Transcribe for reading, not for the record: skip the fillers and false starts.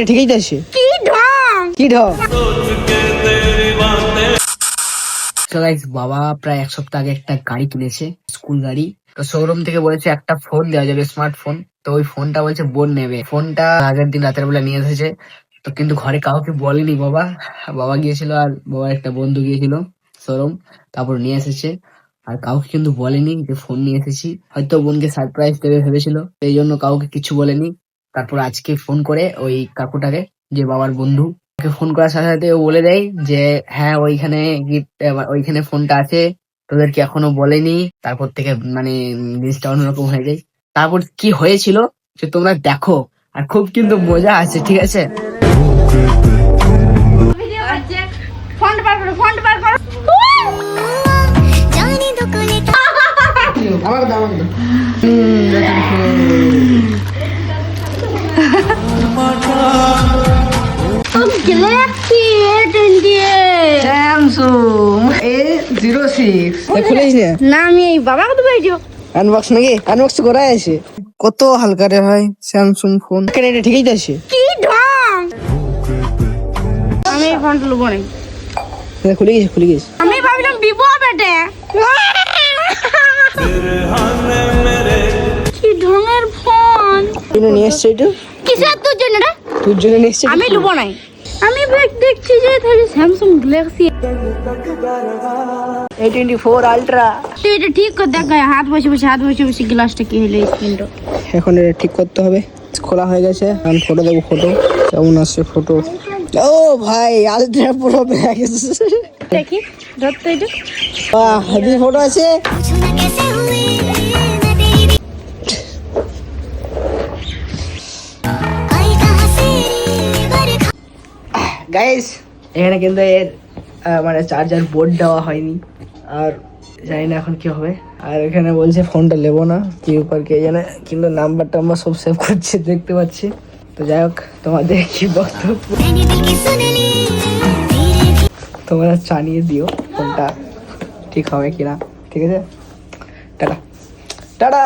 ঠিকই তো আছে। কি ঢং বাবা প্রায় এক সপ্তাহ আগে একটা গাড়ি কিনেছে, স্কুল গাড়ি। তো শোরুম থেকে বলেছে একটা ফোন দেওয়া যাবে, স্মার্টফোন। তো ওই ফোনটা বলছে বোন নেবে। ফোনটা আগের দিন রাতের বেলা নিয়ে এসেছে। তো কিন্তু ঘরে কাউকে বলেনি বাবা। বাবা গিয়েছিল আর বাবার একটা বন্ধু গিয়েছিল শোরুম, তারপর নিয়ে এসেছে। আর কাউকে কিন্তু বলেনি যে ফোন নিয়ে এসেছি, হয়তো বোনকে সারপ্রাইজ দেবে ভেবেছিল, এই জন্য কাউকে কিছু বলেনি। তারপর আজকে ফোন করে ওই কাকুটাকে, যে বাবার বন্ধু, ফোন করার সাথে সাথে ও বলে দেয় যে হ্যাঁ ওইখানে ওইখানে ফোনটা আছে, তোদেরকে এখনো বলেনি। তারপর থেকে মানে জিনিসটা অন্যরকম হয়ে যায়। তারপর কি হয়েছিল সে তোমরা দেখো, আর খুব কিন্তু মজা আছে, ঠিক আছে? Galaxy A28 Samsung A06 খুলিস না আমি এই বাবাকে তো পাইছো আনবক্স নাকি? আনবক্স করা আছে। কত হালকা রে ভাই স্যামসুং ফোন। কেন এটা ঠিকই তো আছে। কি ঢং, আমি এই ফোনটা লুবো না। খুলে গেছে। আমি ভাবলাম বিবো বেটে। কি ঢঙের ফোন কিনে নিয়ে এসছে এটা। কিসের তোর জন্য রে? তোর জন্য নিয়ে এসছে। আমি লুবো নাই। আমি দেখছি যে তাহলে স্যামসাং গ্যালাক্সি A24 আলট্রা। তুই এটা ঠিক করে দেখ, হাত বসে বসে গ্লাসটা কি হলো স্ক্রিনটা। এখন এটা ঠিক করতে হবে। খোলা হয়ে গেছে, আমি ফটো দেবো। ফটো কেমন আসছে ফটো? ও ভাই আলট্রা পুরো ব্যাগ। দেখি ধরতে এটা। বাহ হেভি ফটো আছে। গাইস এখানে কিন্তু এর মানে চার্জার বোর্ড দেওয়া হয়নি, আর জানি না এখন কি হবে। আর এখানে বলছে ফোনটা নেবো না, কি উপর কে জানে, কিন্তু নাম্বার টাম্বার সব সেভ করছে দেখতে পাচ্ছি। তো যাই হোক, তোমাদের কি বক্তব্য তোমরা জানিয়ে দিও ফোনটা ঠিক হবে কিনা। ঠিক আছে, টাটা টাটা।